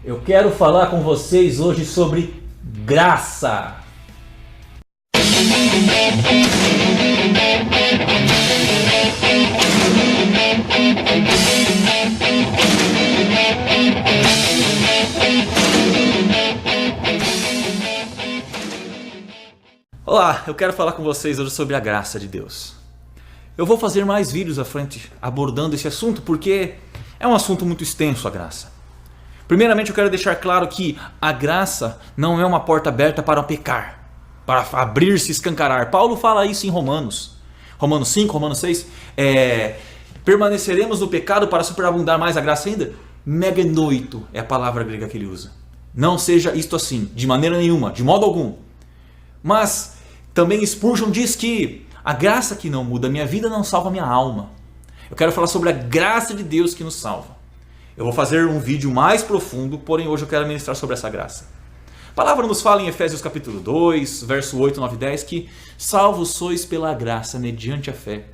Eu quero falar com vocês hoje sobre graça. Olá, eu quero falar com vocês hoje sobre a graça de Deus. Eu vou fazer mais vídeos à frente abordando esse assunto porque é um assunto muito extenso, a graça. Primeiramente eu quero deixar claro que a graça não é uma porta aberta para pecar, para abrir-se e escancarar. Paulo fala isso em Romanos 5, Romanos 6. Permaneceremos no pecado para superabundar mais a graça ainda? Meganoito é a palavra grega que ele usa. Não seja isto assim, de maneira nenhuma, de modo algum. Mas também Spurgeon diz que a graça que não muda a minha vida não salva a minha alma. Eu quero falar sobre a graça de Deus que nos salva. Eu vou fazer um vídeo mais profundo, porém hoje eu quero ministrar sobre essa graça. A palavra nos fala em Efésios capítulo 2, verso 8, 9 e 10, que salvos sois pela graça, mediante a fé.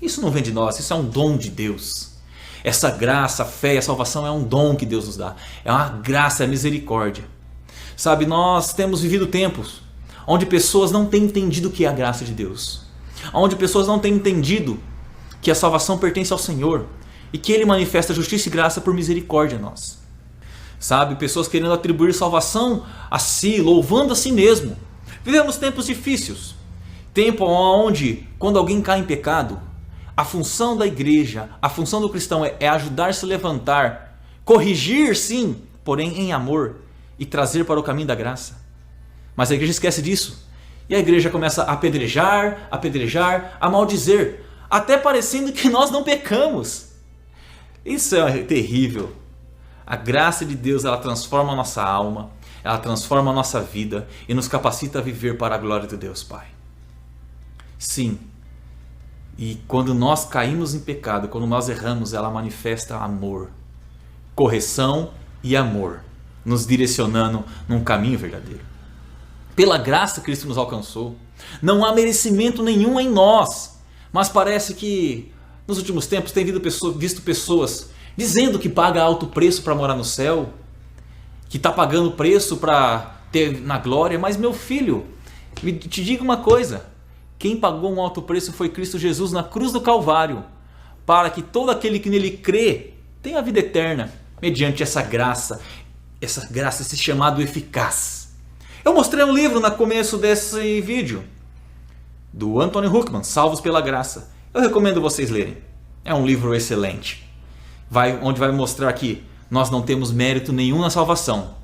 Isso não vem de nós, isso é um dom de Deus. Essa graça, a fé e a salvação é um dom que Deus nos dá. É uma graça, é misericórdia. Sabe, nós temos vivido tempos onde pessoas não têm entendido o que é a graça de Deus. Onde pessoas não têm entendido que a salvação pertence ao Senhor e que Ele manifesta justiça e graça por misericórdia a nós. Sabe, pessoas querendo atribuir salvação a si, louvando a si mesmo. Vivemos tempos difíceis. Tempo onde, quando alguém cai em pecado, a função da igreja, a função do cristão é ajudar a se levantar, corrigir sim, porém em amor, e trazer para o caminho da graça. Mas a igreja esquece disso. E a igreja começa a apedrejar, a maldizer, até parecendo que nós não pecamos. Isso é terrível. A graça de Deus, ela transforma a nossa alma, ela transforma a nossa vida e nos capacita a viver para a glória de Deus Pai. Sim. E quando nós caímos em pecado, quando nós erramos, ela manifesta amor, correção e amor, nos direcionando num caminho verdadeiro. Pela graça Cristo nos alcançou. Não há merecimento nenhum em nós. Mas parece que nos últimos tempos tem visto pessoas dizendo que paga alto preço para morar no céu, que está pagando preço para ter na glória. Mas meu filho, te digo uma coisa. Quem pagou um alto preço foi Cristo Jesus na cruz do Calvário, para que todo aquele que nele crê tenha a vida eterna, mediante essa graça, esse chamado eficaz. Eu mostrei um livro no começo desse vídeo, do Anthony Huckman, Salvos pela Graça. Eu recomendo vocês lerem. É um livro excelente. Onde vai mostrar que nós não temos mérito nenhum na salvação.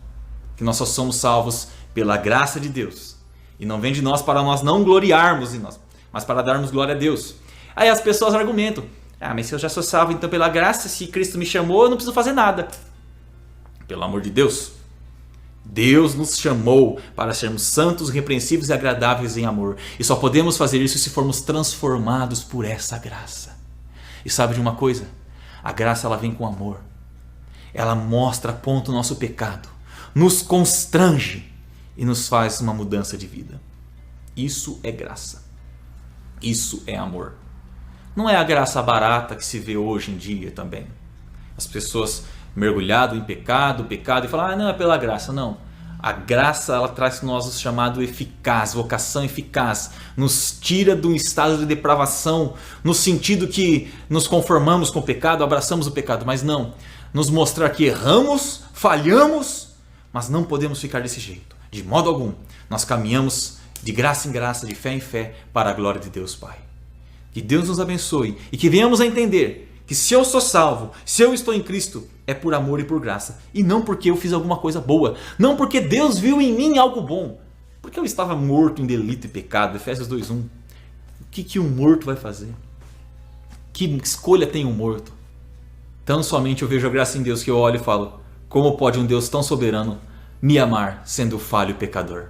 Que nós só somos salvos pela graça de Deus. E não vem de nós para nós não gloriarmos em nós, mas para darmos glória a Deus. Aí as pessoas argumentam. Mas se eu já sou salvo então pela graça, se Cristo me chamou, eu não preciso fazer nada. Pelo amor de Deus. Deus nos chamou para sermos santos, repreensíveis e agradáveis em amor. E só podemos fazer isso se formos transformados por essa graça. E sabe de uma coisa? A graça ela vem com amor. Ela mostra, aponta o nosso pecado. Nos constrange e nos faz uma mudança de vida. Isso é graça. Isso é amor. Não é a graça barata que se vê hoje em dia também. As pessoas mergulhado em pecado e falar, não é pela graça, não. A graça ela traz para nós o chamado eficaz, vocação eficaz, nos tira de um estado de depravação, no sentido que nos conformamos com o pecado, abraçamos o pecado, mas não, nos mostrar que erramos, falhamos, mas não podemos ficar desse jeito, de modo algum. Nós caminhamos de graça em graça, de fé em fé, para a glória de Deus Pai. Que Deus nos abençoe e que venhamos a entender que se eu sou salvo, se eu estou em Cristo, é por amor e por graça. E não porque eu fiz alguma coisa boa. Não porque Deus viu em mim algo bom. Porque eu estava morto em delito e pecado. Efésios 2:1. O que um morto vai fazer? Que escolha tem um morto? Tão somente eu vejo a graça em Deus que eu olho e falo, como pode um Deus tão soberano me amar sendo falho e pecador?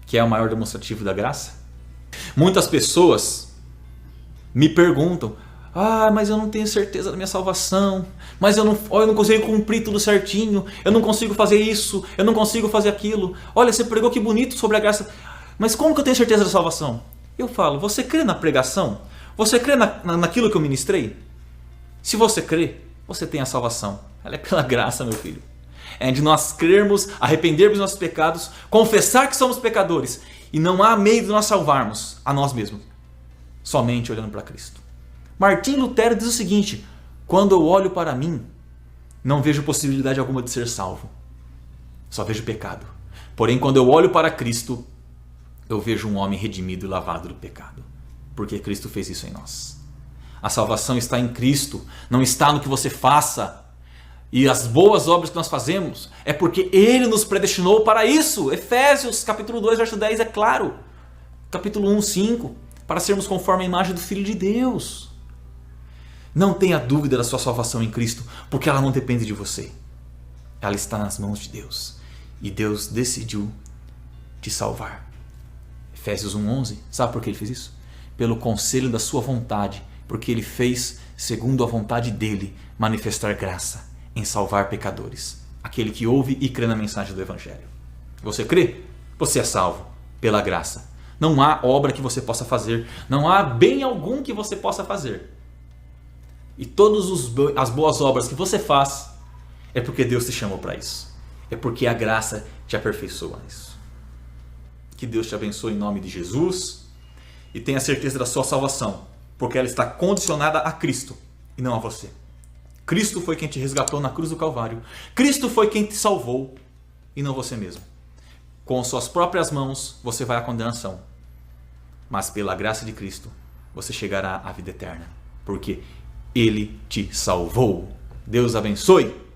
Que é o maior demonstrativo da graça? Muitas pessoas me perguntam, mas eu não tenho certeza da minha salvação, mas eu não consigo cumprir tudo certinho, eu não consigo fazer isso, eu não consigo fazer aquilo. Olha, você pregou que bonito sobre a graça, mas como que eu tenho certeza da salvação? Eu falo, você crê na pregação? Você crê naquilo que eu ministrei? Se você crê, você tem a salvação. Ela é pela graça, meu filho. É de nós crermos, arrependermos dos nossos pecados, confessar que somos pecadores. E não há meio de nós salvarmos a nós mesmos, somente olhando para Cristo. Martim Lutero diz o seguinte: quando eu olho para mim, não vejo possibilidade alguma de ser salvo. Só vejo pecado. Porém, quando eu olho para Cristo, eu vejo um homem redimido e lavado do pecado. Porque Cristo fez isso em nós. A salvação está em Cristo, não está no que você faça. E as boas obras que nós fazemos é porque Ele nos predestinou para isso. Efésios capítulo 2, verso 10 é claro. Capítulo 1, 5. Para sermos conforme a imagem do Filho de Deus. Não tenha dúvida da sua salvação em Cristo, porque ela não depende de você. Ela está nas mãos de Deus. E Deus decidiu te salvar. Efésios 1:11. Sabe por que Ele fez isso? Pelo conselho da sua vontade. Porque Ele fez, segundo a vontade dEle, manifestar graça em salvar pecadores. Aquele que ouve e crê na mensagem do Evangelho. Você crê? Você é salvo pela graça. Não há obra que você possa fazer. Não há bem algum que você possa fazer. E todas as boas obras que você faz é porque Deus te chamou para isso. É porque a graça te aperfeiçoa nisso. Que Deus te abençoe em nome de Jesus. E tenha certeza da sua salvação. Porque ela está condicionada a Cristo e não a você. Cristo foi quem te resgatou na cruz do Calvário. Cristo foi quem te salvou e não você mesmo. Com suas próprias mãos você vai à condenação. Mas pela graça de Cristo você chegará à vida eterna. Porque Ele te salvou. Deus abençoe.